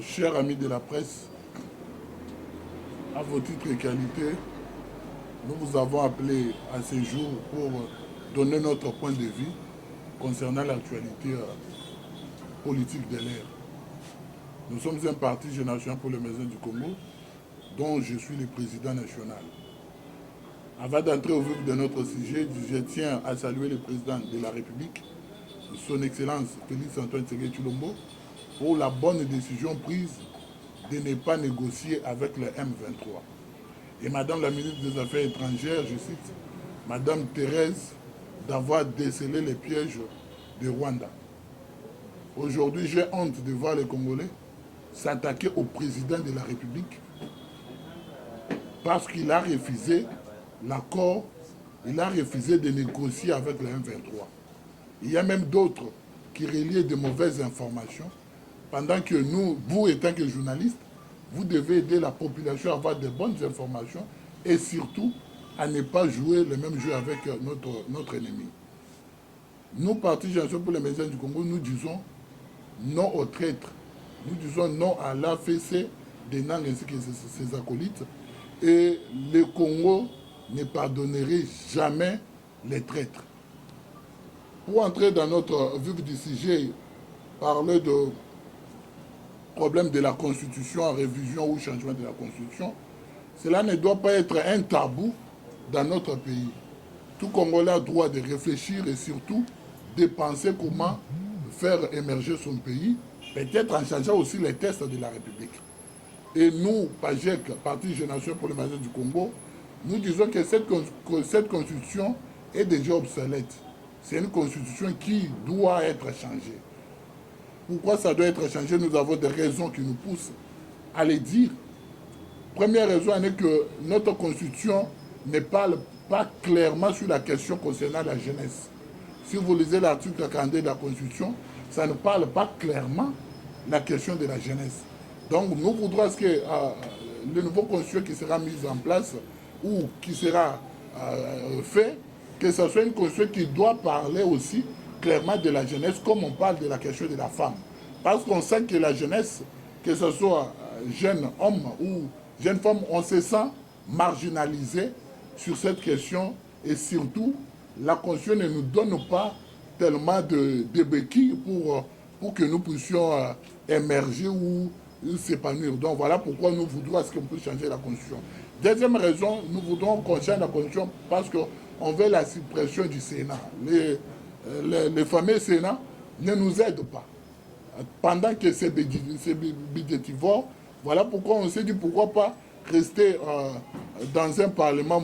Chers amis de la presse, à vos titres et qualités, nous vous avons appelé à ce jour pour donner notre point de vue concernant l'actualité politique de l'ère. Nous sommes un parti Génération pour les Maisons du Congo, dont je suis le président national. Avant d'entrer au vif de notre sujet, je tiens à saluer le président de la République, son Excellence Félix Antoine Tshisekedi Tshilombo, pour la bonne décision prise de ne pas négocier avec le M23. Et Madame la ministre des Affaires étrangères, je cite, Madame Thérèse, d'avoir décelé les pièges de Rwanda. Aujourd'hui, j'ai honte de voir les Congolais s'attaquer au président de la République parce qu'il a refusé l'accord, il a refusé de négocier avec le M23. Il y a même d'autres qui relaient de mauvaises informations, pendant que nous, vous étant que journalistes, vous devez aider la population à avoir de bonnes informations et surtout à ne pas jouer le même jeu avec notre ennemi. Nous, Parti Génération pour les Maisons du Congo, nous disons non aux traîtres. Nous disons non à l'AFC, des Nang ainsi que ses acolytes. Et le Congo ne pardonnerait jamais les traîtres. Pour entrer dans notre vif du sujet, parler de problème de la Constitution, révision ou changement de la Constitution, cela ne doit pas être un tabou dans notre pays. Tout Congolais a droit de réfléchir et surtout de penser comment faire émerger son pays, peut-être en changeant aussi les tests de la République. Et nous, PAGEC, Parti Génération pour les Maisons du Congo, nous disons que cette Constitution est déjà obsolète. C'est une Constitution qui doit être changée. Pourquoi ça doit être changé? Nous avons des raisons qui nous poussent à les dire. Première raison est que notre Constitution ne parle pas clairement sur la question concernant la jeunesse. Si vous lisez l'article 42 de la Constitution, ça ne parle pas clairement la question de la jeunesse. Donc nous voudrons que le nouveau Constitution qui sera mis en place ou qui sera fait, que ce soit une Constitution qui doit parler aussi clairement de la jeunesse, comme on parle de la question de la femme. Parce qu'on sent que la jeunesse, que ce soit jeune homme ou jeune femme, on se sent marginalisé sur cette question. Et surtout, la Constitution ne nous donne pas tellement de béquilles pour que nous puissions émerger ou s'épanouir. Donc voilà pourquoi nous voudrons qu'on puisse changer la Constitution. Deuxième raison, nous voudrons qu'on change la Constitution parce qu'on veut la suppression du Sénat. Les fameux Sénats ne nous aident pas. Pendant que c'est budgétivore, voilà pourquoi on s'est dit pourquoi pas rester dans un parlement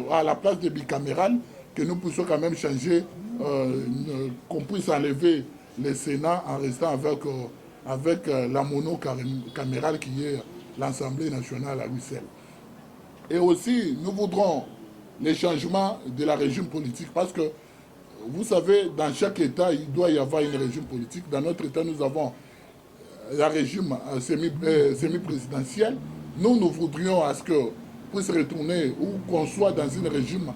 à la place de bicaméral, que nous puissions quand même changer, qu'on puisse enlever le Sénat en restant avec la monocamérale qui est l'Assemblée nationale à Bruxelles. Et aussi, nous voudrons les changements de la régime politique parce que vous savez, dans chaque État, il doit y avoir une régime politique. Dans notre État, nous avons la régime semi-présidentiel. Nous voudrions à ce que puisse retourner ou qu'on soit dans une régime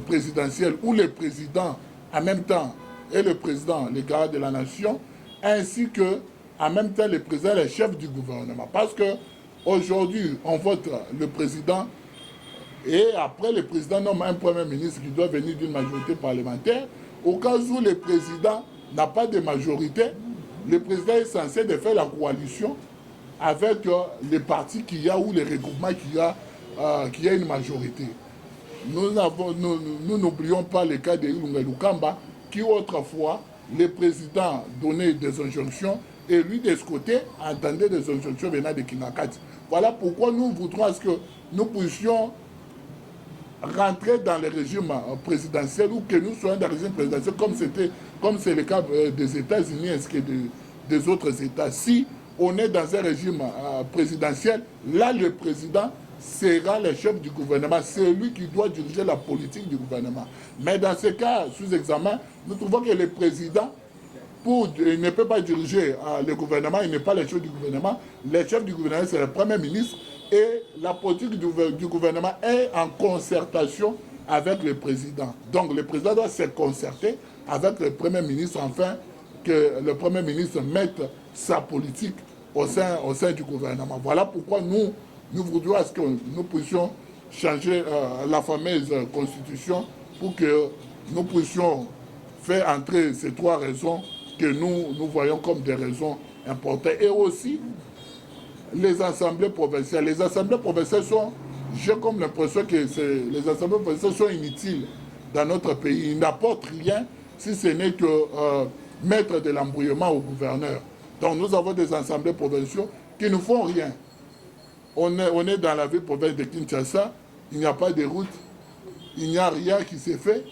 présidentiel où le président, en même temps, est le président, le garant de la nation, ainsi que, en même temps, le président est le chef du gouvernement. Parce que aujourd'hui, on vote le président et après, le président nomme un premier ministre qui doit venir d'une majorité parlementaire. Au cas où le président n'a pas de majorité, le président est censé de faire la coalition avec les partis qu'il y a ou les regroupements qu'il y a une majorité. Nous n'oublions pas le cas de Ilunga Lukamba, qui autrefois, le président donnait des injonctions et lui, de ce côté, entendait des injonctions venant de Kinakati. Voilà pourquoi nous voudrons à ce que nous puissions rentrer dans le régime présidentiel ou que nous soyons dans le régime présidentiel comme c'est le cas des États-Unis ainsi que des autres États. Si on est dans un régime présidentiel, là le président sera le chef du gouvernement, c'est lui qui doit diriger la politique du gouvernement. Mais dans ce cas, sous examen, nous trouvons que le président, il ne peut pas diriger le gouvernement, il n'est pas le chef du gouvernement. Le chef du gouvernement, c'est le Premier ministre. Et la politique du gouvernement est en concertation avec le président. Donc le président doit se concerter avec le Premier ministre afin que le Premier ministre mette sa politique au sein du gouvernement. Voilà pourquoi nous voudrions à ce que nous puissions changer la fameuse constitution pour que nous puissions faire entrer ces 3 raisons que nous voyons comme des raisons importantes. Et aussi, les assemblées provinciales. Les assemblées provinciales sont, j'ai comme l'impression que les assemblées provinciales sont inutiles dans notre pays. Ils n'apportent rien si ce n'est que mettre de l'embrouillement au gouverneur. Donc nous avons des assemblées provinciales qui ne font rien. On est dans la ville provinciale de Kinshasa, il n'y a pas de route, il n'y a rien qui s'est fait.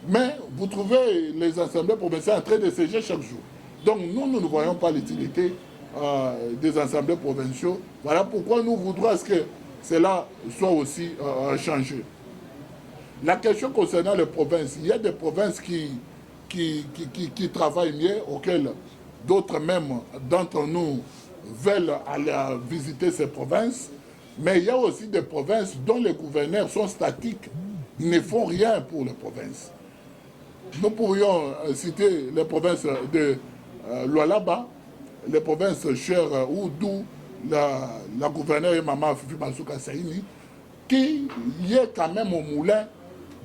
Mais vous trouvez les assemblées provinciales en train de siéger chaque jour. Donc nous ne voyons pas l'utilité des assemblées provinciales. Voilà pourquoi nous voudrons à ce que cela soit aussi changé. La question concernant les provinces, il y a des provinces qui travaillent mieux, auxquelles d'autres même d'entre nous veulent aller visiter ces provinces, mais il y a aussi des provinces dont les gouverneurs sont statiques. Ils ne font rien pour les provinces. Nous pourrions citer les provinces de Lualaba, les provinces chères ou d'où la gouverneure et maman Fifi Masuka Saini, qui y est quand même au moulin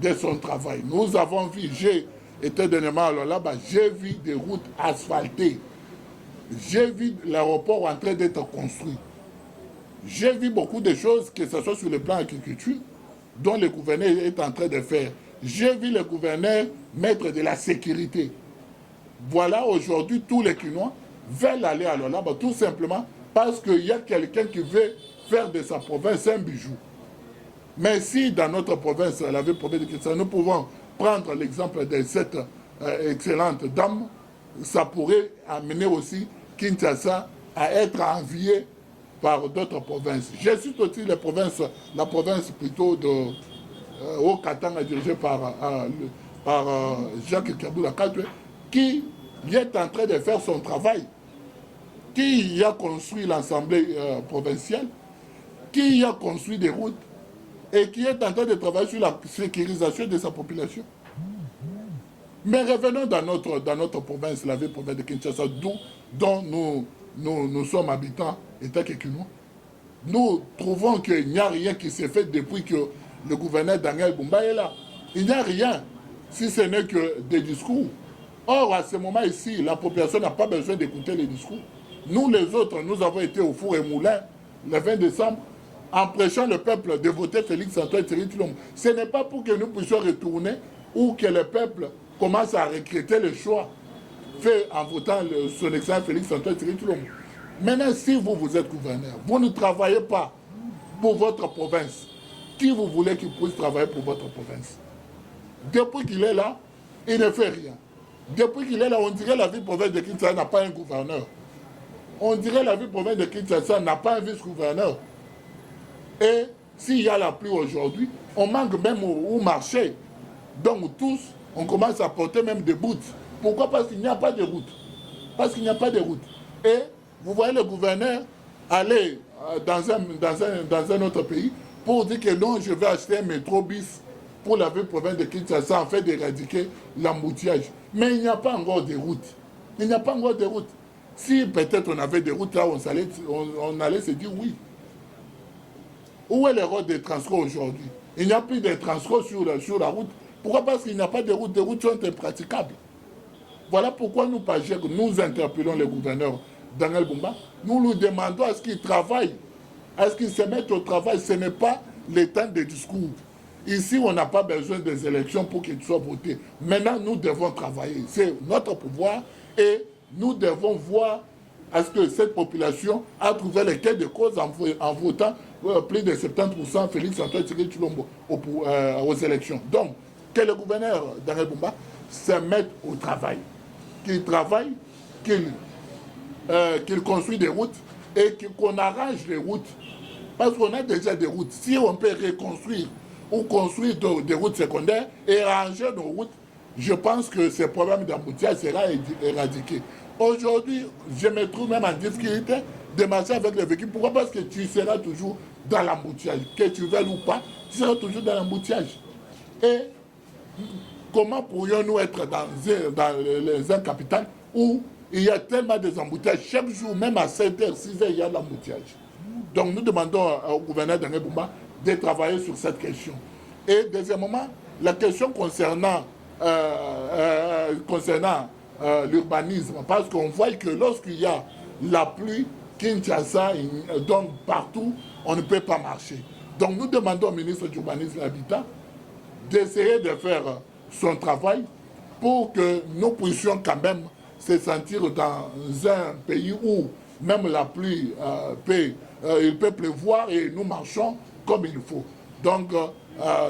de son travail. Nous avons vu, j'ai été dernièrement à Lualaba, j'ai vu des routes asphaltées. J'ai vu l'aéroport en train d'être construit. J'ai vu beaucoup de choses, que ce soit sur le plan agriculture, dont le gouverneur est en train de faire. J'ai vu le gouverneur mettre de la sécurité. Voilà, aujourd'hui, tous les Quinois veulent aller à Lualaba, tout simplement parce qu'il y a quelqu'un qui veut faire de sa province un bijou. Mais si dans notre province, la ville province de Kinshasa, nous pouvons prendre l'exemple de cette excellente dame, ça pourrait amener aussi Kinshasa à être envié par d'autres provinces. Je cite aussi la province plutôt de Haut-Katanga dirigée par Jacques Kaboula Katwe, qui est en train de faire son travail, qui a construit l'Assemblée provinciale, qui a construit des routes et qui est en train de travailler sur la sécurisation de sa population. Mais revenons dans notre province, la ville province de Kinshasa, dont nous sommes habitants, État Kekino. Nous trouvons qu'il n'y a rien qui s'est fait depuis que le gouverneur Daniel Bumba est là. Il n'y a rien, si ce n'est que des discours. Or, à ce moment ici, la population n'a pas besoin d'écouter les discours. Nous, les autres, nous avons été au four et moulin le 20 décembre en prêchant le peuple de voter Félix-Antoine Tshisekedi. Ce n'est pas pour que nous puissions retourner ou que le peuple commence à regretter le choix fait en votant son excellent Félix-Antoine Tshisekedi. Maintenant, si vous êtes gouverneur, vous ne travaillez pas pour votre province, qui vous voulez qu'il puisse travailler pour votre province? Depuis qu'il est là, il ne fait rien. Depuis qu'il est là, on dirait la ville province de Kinshasa n'a pas un gouverneur. On dirait la ville province de Kinshasa n'a pas un vice-gouverneur. Et s'il y a la pluie aujourd'hui, on manque même au marché. Donc tous, on commence à porter même des bouts. Pourquoi? Parce qu'il n'y a pas de route. Parce qu'il n'y a pas de route. Et vous voyez le gouverneur aller dans un autre pays pour dire que non, je vais acheter un métro bis pour la ville province de Kinshasa en fait d'éradiquer l'embouteillage. Mais il n'y a pas encore de route. Il n'y a pas encore de route. Si peut-être on avait des routes là, on allait se dire oui. Où est le rôle des transports aujourd'hui? Il n'y a plus de transports sur la route. Pourquoi? Parce qu'il n'y a pas de route. Les routes sont impraticables. Voilà pourquoi nous interpellons le gouverneur Daniel Bumba. Nous lui demandons à ce qu'il travaille, à ce qu'il se mette au travail. Ce n'est pas le temps des discours. Ici, on n'a pas besoin des élections pour qu'il soit voté. Maintenant, nous devons travailler. C'est notre pouvoir et nous devons voir à ce que cette population a trouvé les quais de cause en votant plus de 70% Félix-Antoine Tshisekedi aux élections. Donc, que le gouverneur Daniel Bumba se mette au travail. Qu'il travaille, qu'il construit des routes et qu'on arrange les routes. Parce qu'on a déjà des routes. Si on peut reconstruire ou construire des routes secondaires et arranger nos routes, je pense que ce problème d'embouteillage sera éradiqué. Aujourd'hui, je me trouve même en difficulté de marcher avec les véhicules. Pourquoi? Parce que tu seras toujours dans l'embouteillage. Que tu veuilles ou pas, tu seras toujours dans l'embouteillage. Et comment pourrions-nous être dans un capital où il y a tellement d'embouteillages. Chaque jour, même à 7h, 6h, il y a l'embouteillage. Donc nous demandons au gouverneur de Ngeboumba de travailler sur cette question. Et deuxièmement, la question concernant l'urbanisme, parce qu'on voit que lorsqu'il y a la pluie, Kinshasa, donc partout, on ne peut pas marcher. Donc nous demandons au ministre de l'Urbanisme et de l'Habitat d'essayer de faire son travail pour que nous puissions quand même se sentir dans un pays où même la pluie il peut pleuvoir et nous marchons comme il faut. Donc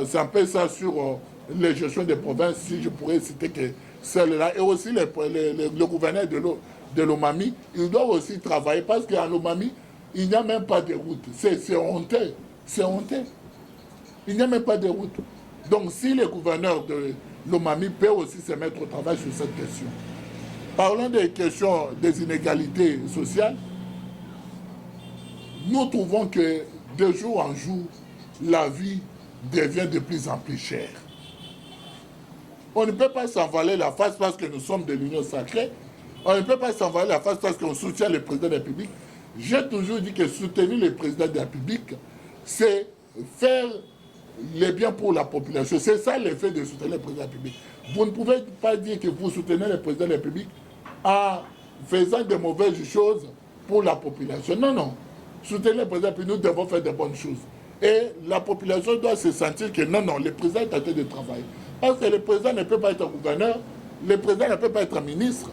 c'est un peu ça sur les gestions des provinces, si je pourrais citer que celle-là. Et aussi le gouverneur de Lomami, il doit aussi travailler parce qu'à Lomami, il n'y a même pas de route. C'est honteux. C'est honteux. Il n'y a même pas de route. Donc si le gouverneur de Lomami peut aussi se mettre au travail sur cette question. Parlons des questions des inégalités sociales. Nous trouvons que de jour en jour, la vie devient de plus en plus chère. On ne peut pas s'envoler la face parce que nous sommes de l'Union sacrée. On ne peut pas s'envoler la face parce qu'on soutient le président de la République. J'ai toujours dit que soutenir le président de la République, c'est faire le bien pour la population. C'est ça l'effet de soutenir le président de la République. Vous ne pouvez pas dire que vous soutenez le président de la République en faisant de mauvaises choses pour la population. Non, non. Soutenir le président, puis nous devons faire de bonnes choses. Et la population doit se sentir que non, non, le président est en train de travailler. Parce que le président ne peut pas être gouverneur, le président ne peut pas être ministre,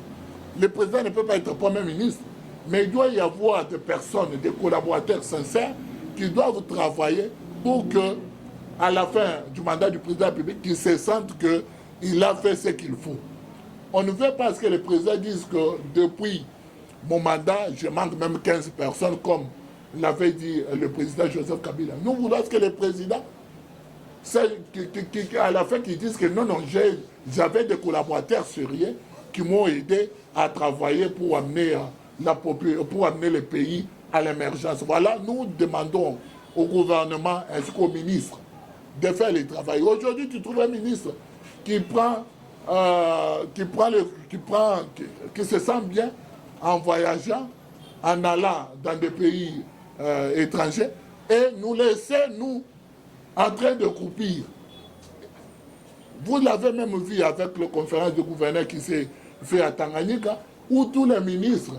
le président ne peut pas être premier ministre, mais il doit y avoir des personnes, des collaborateurs sincères qui doivent travailler pour que, à la fin du mandat du président de la République, qu'ils se sentent qu'il a fait ce qu'il faut. On ne veut pas que le président dise que depuis mon mandat, je manque même 15 personnes, comme l'avait dit le président Joseph Kabila. Nous voulons que le président, à la fin, qu'ils disent que non, non, j'avais des collaborateurs sérieux qui m'ont aidé à travailler pour amener, le pays à l'émergence. Voilà, nous demandons au gouvernement ainsi qu'au ministre de faire le travail. Aujourd'hui, tu trouves un ministre qui se sent bien en voyageant, en allant dans des pays étrangers, et nous laisser, nous, en train de croupir. Vous l'avez même vu avec la conférence de gouverneurs qui s'est fait à Tanganyika, où tous les ministres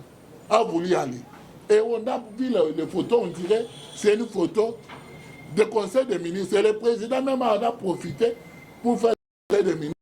ont voulu aller. Et on a vu les photos, on dirait, c'est une photo de conseil des ministres. Et le président même en a profité pour faire des ministres.